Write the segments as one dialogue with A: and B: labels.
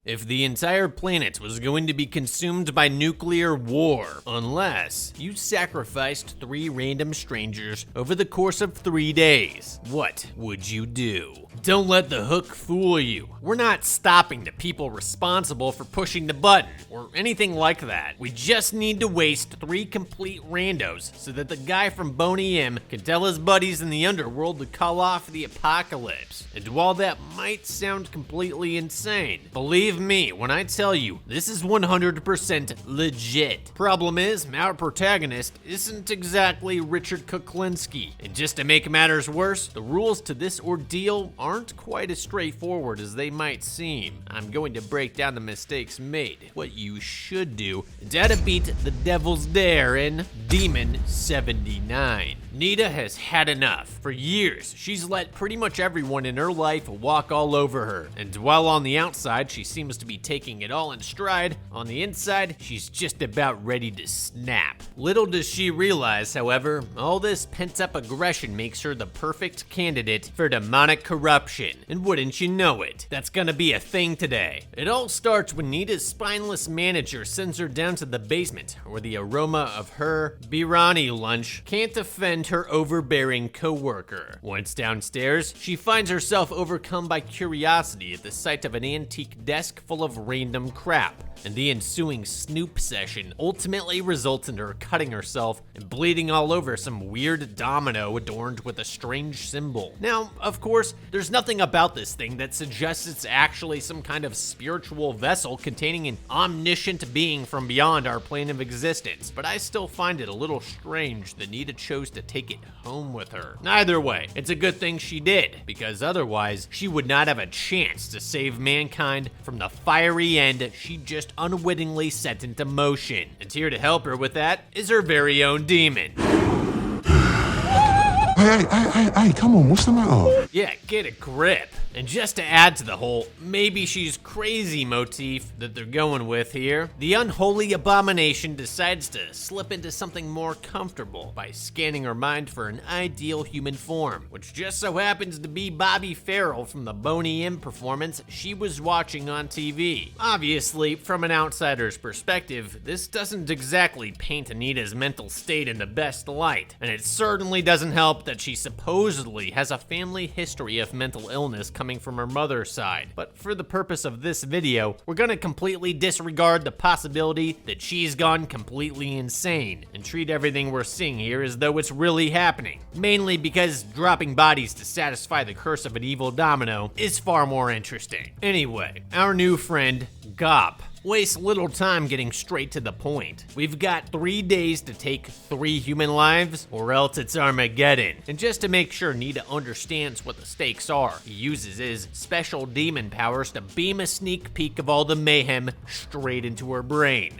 A: If the entire planet was going to be consumed by nuclear war, unless you sacrificed 3 random strangers over the course of 3 days, what would you do? Don't let the hook fool you. We're not stopping the people responsible for pushing the button or anything like that. We just need to waste 3 complete randos so that the guy from Boney M can tell his buddies in the underworld to call off the apocalypse. And while that might sound completely insane, believe me when I tell you this is 100% legit. Problem is, our protagonist isn't exactly Richard Kuklinski. And just to make matters worse, the rules to this ordeal aren't quite as straightforward as they might seem. I'm going to break down the mistakes made, what you should do, and how to beat the Devil's Dare in Demon 79. Nita has had enough. For years, she's let pretty much everyone in her life walk all over her. And while on the outside, she seems to be taking it all in stride, on the inside, she's just about ready to snap. Little does she realize, however, all this pent-up aggression makes her the perfect candidate for demonic corruption. And wouldn't you know it, that's gonna be a thing today. It all starts when Nita's spineless manager sends her down to the basement, where the aroma of her Birani lunch can't offend her overbearing co-worker. Once downstairs, she finds herself overcome by curiosity at the sight of an antique desk full of random crap, and the ensuing snoop session ultimately results in her cutting herself and bleeding all over some weird domino adorned with a strange symbol. Now, of course, there's nothing about this thing that suggests it's actually some kind of spiritual vessel containing an omniscient being from beyond our plane of existence, but I still find it a little strange that Nita chose to take it home with her. Either way, it's a good thing she did, because otherwise, she would not have a chance to save mankind from the fiery end she just unwittingly set into motion. And here to help her with that is her very own demon.
B: Hey, come on, what's the matter?
A: Yeah, get a grip. And just to add to the whole maybe she's crazy motif that they're going with here, the unholy abomination decides to slip into something more comfortable by scanning her mind for an ideal human form, which just so happens to be Bobby Farrell from the Boney M performance she was watching on TV. Obviously, from an outsider's perspective, this doesn't exactly paint Anita's mental state in the best light, and it certainly doesn't help that she supposedly has a family history of mental illness coming from her mother's side. But for the purpose of this video, we're gonna completely disregard the possibility that she's gone completely insane and treat everything we're seeing here as though it's really happening. Mainly because dropping bodies to satisfy the curse of an evil domino is far more interesting. Anyway, our new friend, Gop, wastes little time getting straight to the point. We've got 3 days to take 3 human lives, or else it's Armageddon. And just to make sure Nita understands what the stakes are, he uses his special demon powers to beam a sneak peek of all the mayhem straight into her brain.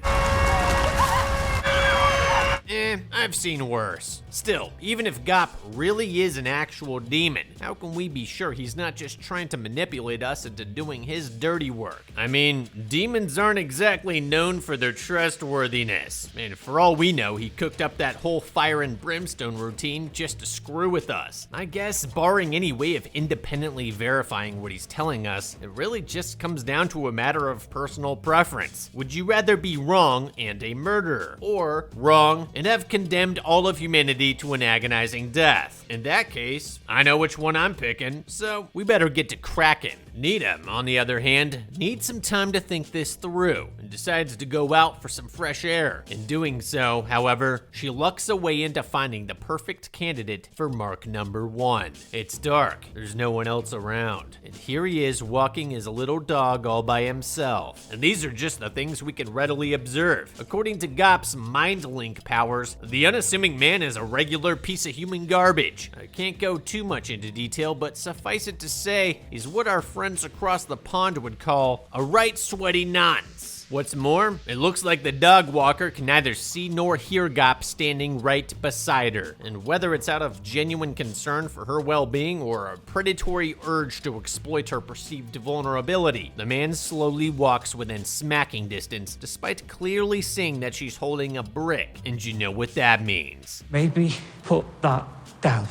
A: I've seen worse. Still, even if Gop really is an actual demon, how can we be sure he's not just trying to manipulate us into doing his dirty work? I mean, demons aren't exactly known for their trustworthiness, and for all we know, he cooked up that whole fire and brimstone routine just to screw with us. I guess, barring any way of independently verifying what he's telling us, it really just comes down to a matter of personal preference. Would you rather be wrong and a murderer, or wrong and have condemned all of humanity to an agonizing death? In that case, I know which one I'm picking, so we better get to cracking. Nita, on the other hand, needs some time to think this through and decides to go out for some fresh air. In doing so, however, she lucks away into finding the perfect candidate for mark number 1. It's dark, there's no one else around, and here he is walking his little dog all by himself. And these are just the things we can readily observe. According to Gop's mind link powers, the unassuming man is a regular piece of human garbage. I can't go too much into detail, but suffice it to say, he's what our friends across the pond would call a right sweaty nonce. What's more, it looks like the dog walker can neither see nor hear Gop standing right beside her. And whether it's out of genuine concern for her well-being or a predatory urge to exploit her perceived vulnerability, the man slowly walks within smacking distance despite clearly seeing that she's holding a brick. And you know what that means.
C: Maybe put that down.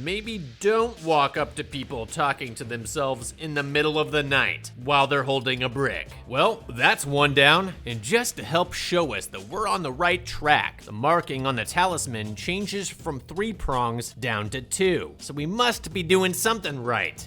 A: and maybe don't walk up to people talking to themselves in the middle of the night while they're holding a brick. Well, that's one down, and just to help show us that we're on the right track, the marking on the talisman changes from 3 prongs down to 2. So we must be doing something right?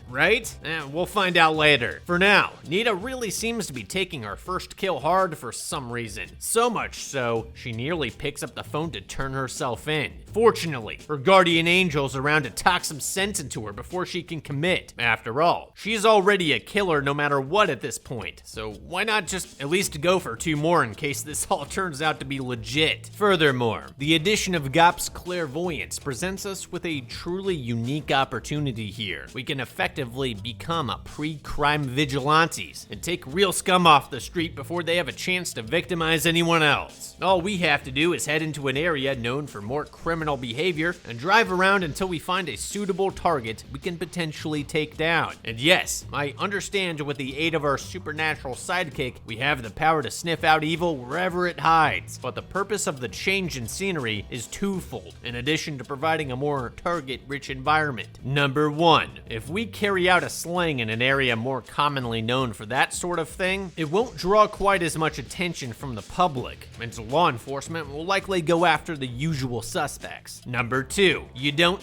A: We'll find out later. For now, Nita really seems to be taking her first kill hard for some reason. So much so, she nearly picks up the phone to turn herself in. Fortunately, her guardian angel's around to talk some sense into her before she can commit. After all, she's already a killer no matter what at this point, so why not just at least go for 2 more in case this all turns out to be legit? Furthermore, the addition of Gop's clairvoyance presents us with a truly unique opportunity here. We can effectively become a pre-crime vigilantes and take real scum off the street before they have a chance to victimize anyone else. All we have to do is head into an area known for more criminal behavior and drive around until we find a suitable target we can potentially take down. And yes, I understand with the aid of our supernatural sidekick, we have the power to sniff out evil wherever it hides. But the purpose of the change in scenery is twofold, in addition to providing a more target-rich environment. Number 1, if we carry out a slaying in an area more commonly known for that sort of thing, it won't draw quite as much attention from the public, and so law enforcement will likely go after the usual suspects. Number 2, you don't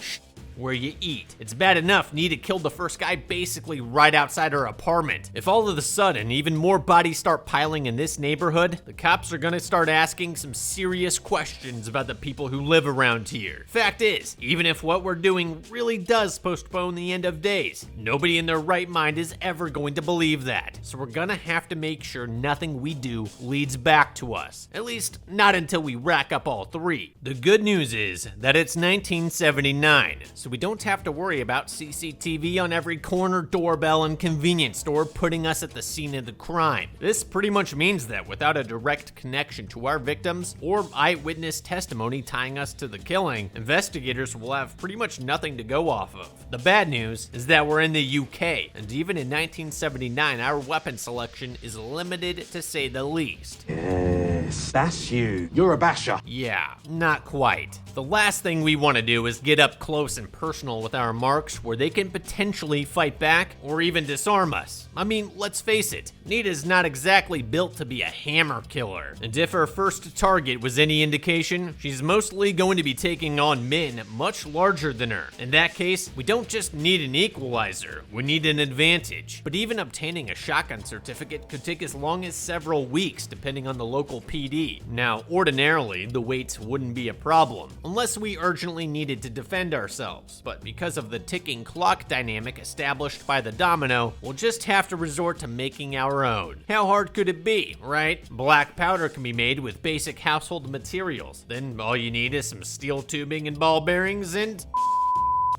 A: where you eat. It's bad enough Nita killed the first guy basically right outside her apartment. If all of a sudden even more bodies start piling in this neighborhood, the cops are gonna start asking some serious questions about the people who live around here. Fact is, even if what we're doing really does postpone the end of days, nobody in their right mind is ever going to believe that. So we're gonna have to make sure nothing we do leads back to us. At least, not until we rack up all 3. The good news is that it's 1979, so we don't have to worry about CCTV on every corner, doorbell, and convenience store putting us at the scene of the crime. This pretty much means that without a direct connection to our victims or eyewitness testimony tying us to the killing, investigators will have pretty much nothing to go off of. The bad news is that we're in the UK, and even in 1979, our weapon selection is limited to say the least.
C: Yes, that's you. You're a basher.
A: Yeah, not quite. The last thing we want to do is get up close and personal with our marks where they can potentially fight back or even disarm us. I mean, let's face it, Nita's not exactly built to be a hammer killer. And if her first target was any indication, she's mostly going to be taking on men much larger than her. In that case, we don't just need an equalizer, we need an advantage. But even obtaining a shotgun certificate could take as long as several weeks depending on the local PD. Now, ordinarily, the waits wouldn't be a problem, unless we urgently needed to defend ourselves. But because of the ticking clock dynamic established by the domino, we'll just have to resort to making our own. How hard could it be, right? Black powder can be made with basic household materials. Then all you need is some steel tubing and ball bearings and...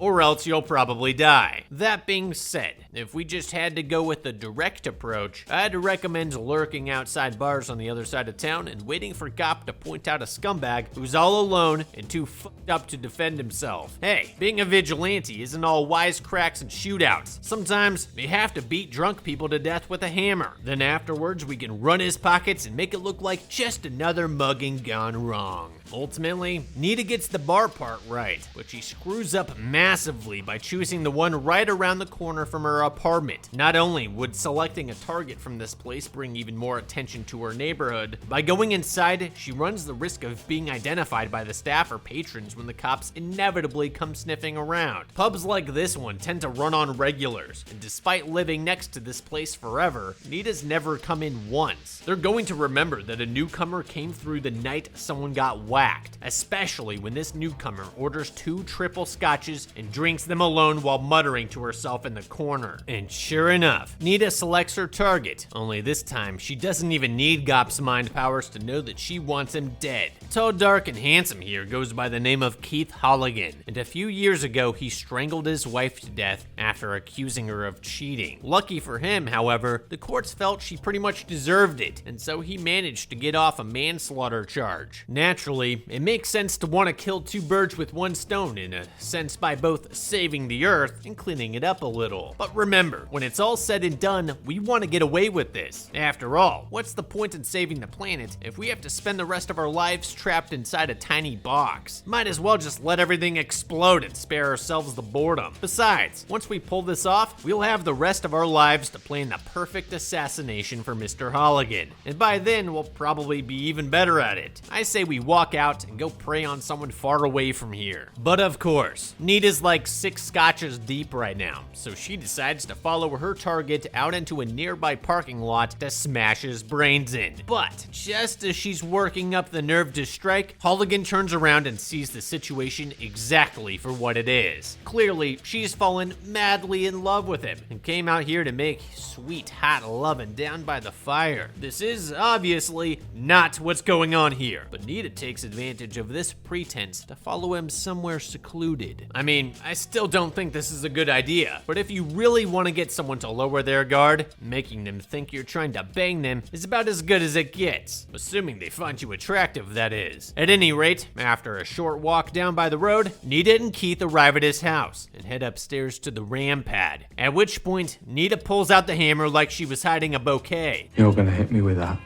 A: or else you'll probably die. That being said, if we just had to go with the direct approach, I'd recommend lurking outside bars on the other side of town and waiting for Gop to point out a scumbag who's all alone and too fucked up to defend himself. Hey, being a vigilante isn't all wisecracks and shootouts. Sometimes you have to beat drunk people to death with a hammer. Then afterwards, we can run his pockets and make it look like just another mugging gone wrong. Ultimately, Nita gets the bar part right, but she screws up massively by choosing the one right around the corner from her apartment. Not only would selecting a target from this place bring even more attention to her neighborhood, by going inside, she runs the risk of being identified by the staff or patrons when the cops inevitably come sniffing around. Pubs like this one tend to run on regulars, and despite living next to this place forever, Nita's never come in once. They're going to remember that a newcomer came through the night someone got whacked, especially when this newcomer orders 2 triple scotches and drinks them alone while muttering to herself in the corner. And sure enough, Nita selects her target, only this time she doesn't even need Gop's mind powers to know that she wants him dead. Tall, dark, and handsome here goes by the name of Keith Holligan, and a few years ago he strangled his wife to death after accusing her of cheating. Lucky for him, however, the courts felt she pretty much deserved it, and so he managed to get off a manslaughter charge. Naturally, Naturally, it makes sense to want to kill two birds with one stone in a sense by both saving the Earth and cleaning it up a little. But remember, when it's all said and done, we want to get away with this. After all, what's the point in saving the planet if we have to spend the rest of our lives trapped inside a tiny box? Might as well just let everything explode and spare ourselves the boredom. Besides, once we pull this off, we'll have the rest of our lives to plan the perfect assassination for Mr. Holligan. And by then, we'll probably be even better at it. I say we walk out and go prey on someone far away from here. But of course, Nita's like 6 scotches deep right now, so she decides to follow her target out into a nearby parking lot to smash his brains in. But just as she's working up the nerve to strike, Holligan turns around and sees the situation exactly for what it is. Clearly, she's fallen madly in love with him and came out here to make sweet hot lovin' down by the fire. This is obviously not what's going on here, but Nita takes advantage of this pretense to follow him somewhere secluded. I mean, I still don't think this is a good idea, but if you really want to get someone to lower their guard, making them think you're trying to bang them is about as good as it gets, assuming they find you attractive, that is. At any rate, after a short walk down by the road, Nita and Keith arrive at his house and head upstairs to the ram pad, at which point Nita pulls out the hammer like she was hiding a bouquet.
D: You're gonna hit me with that.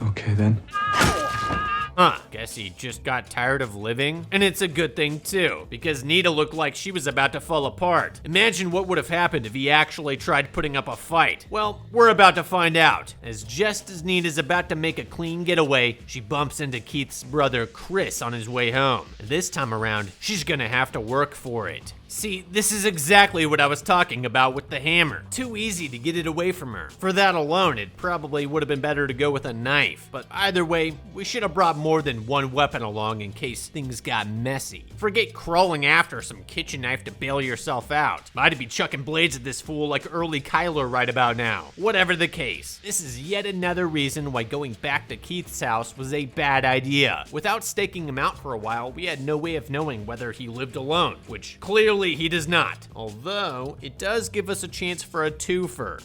D: Okay then.
A: Guess he just got tired of living. And it's a good thing too, because Nita looked like she was about to fall apart. Imagine what would have happened if he actually tried putting up a fight. Well, we're about to find out, as just as Nita's about to make a clean getaway, she bumps into Keith's brother Chris on his way home. And this time around, she's gonna have to work for it. See, this is exactly what I was talking about with the hammer. Too easy to get it away from her. For that alone, it probably would have been better to go with a knife. But either way, we should have brought more than one weapon along in case things got messy. Forget crawling after some kitchen knife to bail yourself out. I'd be chucking blades at this fool like early Kyler right about now. Whatever the case, this is yet another reason why going back to Keith's house was a bad idea. Without staking him out for a while, we had no way of knowing whether he lived alone, which clearly he does not, although it does give us a chance for a twofer.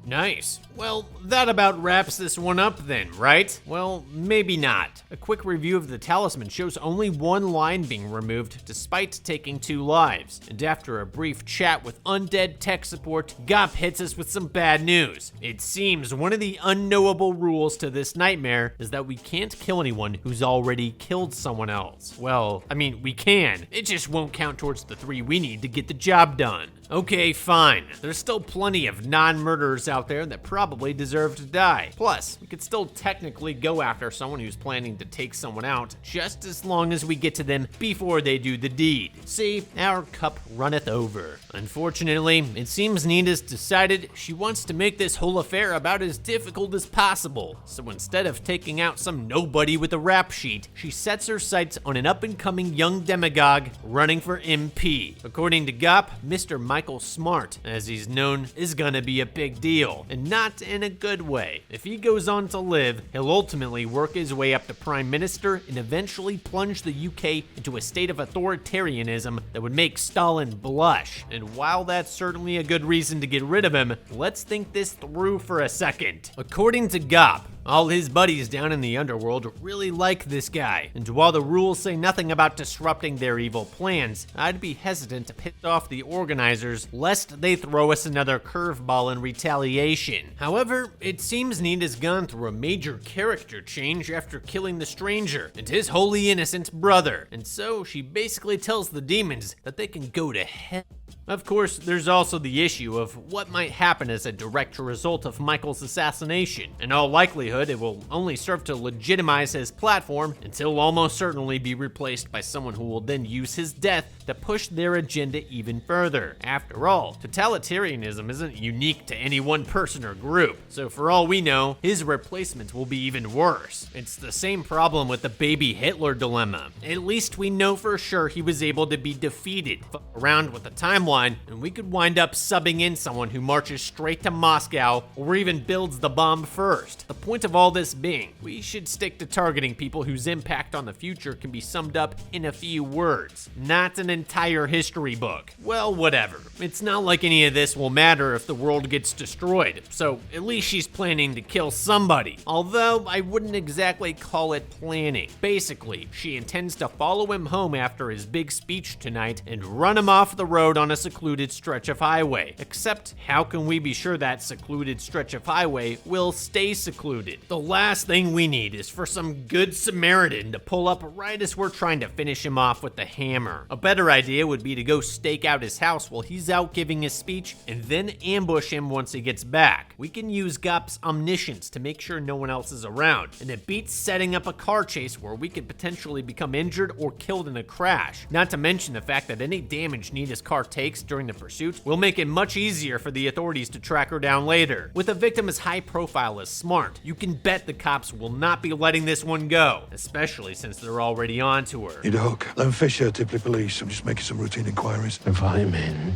A: Nice. Well, that about wraps this one up then, right? Well, maybe not. A quick review of the talisman shows only one line being removed despite taking 2 lives. And after a brief chat with undead tech support, Gop hits us with some bad news. It seems one of the unknowable rules to this nightmare is that we can't kill anyone who's already killed someone else. Well, I mean, we can. It just won't count towards the 3 we need to get the job done. Okay, fine. There's still plenty of non-murderers out there that probably deserve to die. Plus, we could still technically go after someone who's planning to take someone out just as long as we get to them before they do the deed. See, our cup runneth over. Unfortunately, it seems Nita's decided she wants to make this whole affair about as difficult as possible. So instead of taking out some nobody with a rap sheet, she sets her sights on an up-and-coming young demagogue running for MP. According to Gop, Mr. Michael Smart, as he's known, is gonna be a big deal, and not in a good way. If he goes on to live, he'll ultimately work his way up to Prime Minister and eventually plunge the UK into a state of authoritarianism that would make Stalin blush. And while that's certainly a good reason to get rid of him, let's think this through for a second. According to Gop, all his buddies down in the underworld really like this guy, and while the rules say nothing about disrupting their evil plans, I'd be hesitant to piss off the organizers lest they throw us another curveball in retaliation. However, it seems Nita's gone through a major character change after killing the stranger and his wholly innocent brother, and so she basically tells the demons that they can go to hell. Of course, there's also the issue of what might happen as a direct result of Michael's assassination. In all likelihood, it will only serve to legitimize his platform until he'll almost certainly be replaced by someone who will then use his death to push their agenda even further. After all, totalitarianism isn't unique to any one person or group, so for all we know, his replacement will be even worse. It's the same problem with the baby Hitler dilemma. At least we know for sure he was able to be defeated. Fuck around with the timeline, and we could wind up subbing in someone who marches straight to Moscow or even builds the bomb first. The point point of all this being, we should stick to targeting people whose impact on the future can be summed up in a few words, not an entire history book. Well, whatever. It's not like any of this will matter if the world gets destroyed, so at least she's planning to kill somebody. Although, I wouldn't exactly call it planning. Basically, she intends to follow him home after his big speech tonight and run him off the road on a secluded stretch of highway. Except, how can we be sure that secluded stretch of highway will stay secluded? The last thing we need is for some good Samaritan to pull up right as we're trying to finish him off with the hammer. A better idea would be to go stake out his house while he's out giving his speech and then ambush him once he gets back. We can use Gop's omniscience to make sure no one else is around, and it beats setting up a car chase where we could potentially become injured or killed in a crash. Not to mention the fact that any damage Nita's car takes during the pursuit will make it much easier for the authorities to track her down later. With a victim as high profile as Smart, you can bet the cops will not be letting this one go, especially since they're already onto her.
B: Need a hook? Len Fisher, Tipley Police. I'm just making some routine inquiries.
C: Invite him in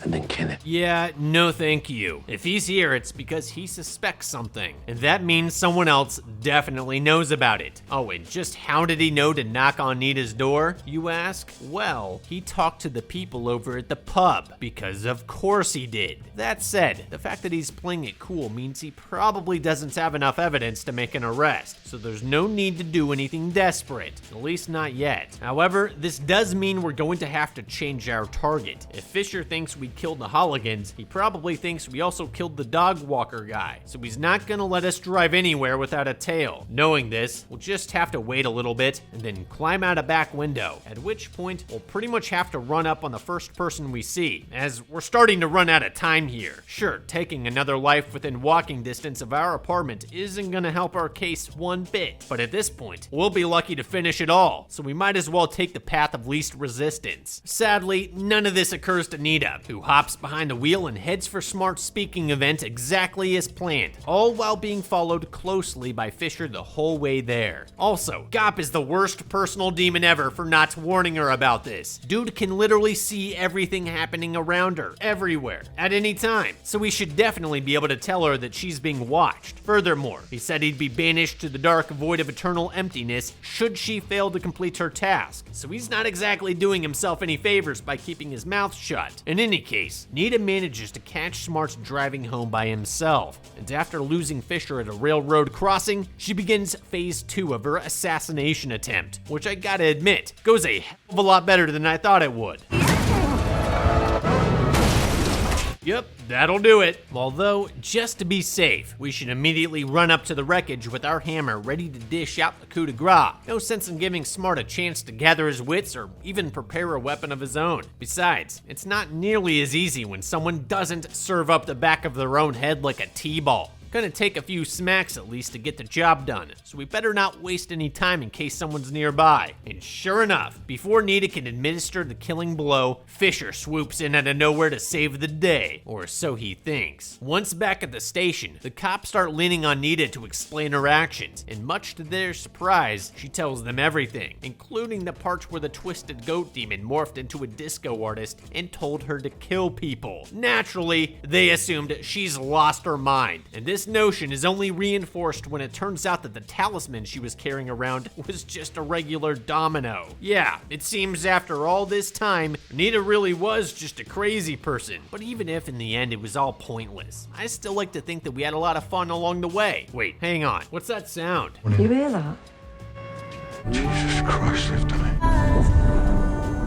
C: and then kill him.
A: Yeah, no thank you. If he's here, it's because he suspects something, and that means someone else definitely knows about it. Oh, and just how did he know to knock on Nita's door, you ask? Well, he talked to the people over at the pub, because of course he did. That said, the fact that he's playing it cool means he probably doesn't have enough evidence to make an arrest, so there's no need to do anything desperate, at least not yet. However, this does mean we're going to have to change our target. If Fisher thinks we killed the Holligans, he probably thinks we also killed the dog walker guy, so he's not gonna let us drive anywhere without a tail. Knowing this, we'll just have to wait a little bit and then climb out a back window, at which point we'll pretty much have to run up on the first person we see, as we're starting to run out of time here. Sure, taking another life within walking distance of our apartment isn't gonna help our case one bit, but at this point, we'll be lucky to finish it all, so we might as well take the path of least resistance. Sadly, none of this occurs to Nita, who hops behind the wheel and heads for Smart's speaking event exactly as planned, all while being followed closely by Fisher the whole way there. Also, Gop is the worst personal demon ever for not warning her about this. Dude can literally see everything happening around her, everywhere, at any time, so we should definitely be able to tell her that she's being watched. Furthermore, he said he'd be banished to the dark void of eternal emptiness should she fail to complete her task, so he's not exactly doing himself any favors by keeping his mouth shut. In any case, Nita manages to catch Smart driving home by himself, and after losing Fisher at a railroad crossing, she begins phase 2 of her assassination attempt, which I gotta admit, goes a hell of a lot better than I thought it would. Yep, that'll do it. Although, just to be safe, we should immediately run up to the wreckage with our hammer ready to dish out the coup de grace. No sense in giving Smart a chance to gather his wits or even prepare a weapon of his own. Besides, it's not nearly as easy when someone doesn't serve up the back of their own head like a T-ball. Gonna take a few smacks at least to get the job done, so we better not waste any time in case someone's nearby. And sure enough, before Nita can administer the killing blow, Fisher swoops in out of nowhere to save the day, or so he thinks. Once back at the station, the cops start leaning on Nita to explain her actions, and much to their surprise, she tells them everything, including the parts where the twisted goat demon morphed into a disco artist and told her to kill people. Naturally, they assumed she's lost her mind, and this notion is only reinforced when it turns out that the talisman she was carrying around was just a regular domino. Yeah, it seems after all this time, Nita really was just a crazy person. But even if in the end it was all pointless, I still like to think that we had a lot of fun along the way. Wait, hang on, what's that sound?
E: You hear that?
B: Jesus Christ, Lieutenant.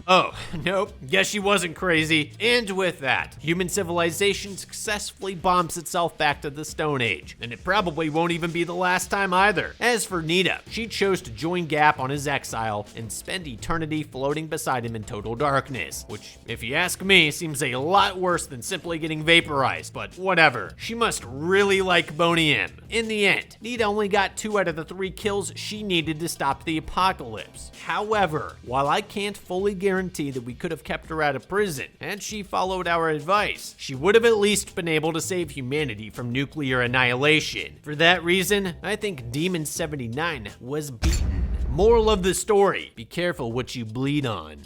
A: Oh, nope, guess she wasn't crazy. And with that, human civilization successfully bombs itself back to the Stone Age, and it probably won't even be the last time either. As for Nita, she chose to join Gap on his exile and spend eternity floating beside him in total darkness, which, if you ask me, seems a lot worse than simply getting vaporized, but whatever. She must really like Boney M. In the end, Nita only got 2 out of the 3 kills she needed to stop the apocalypse. However, while I can't fully guarantee that we could have kept her out of prison, and she followed our advice, she would have at least been able to save humanity from nuclear annihilation. For that reason, I think Demon 79 was beaten. Moral of the story, be careful what you bleed on.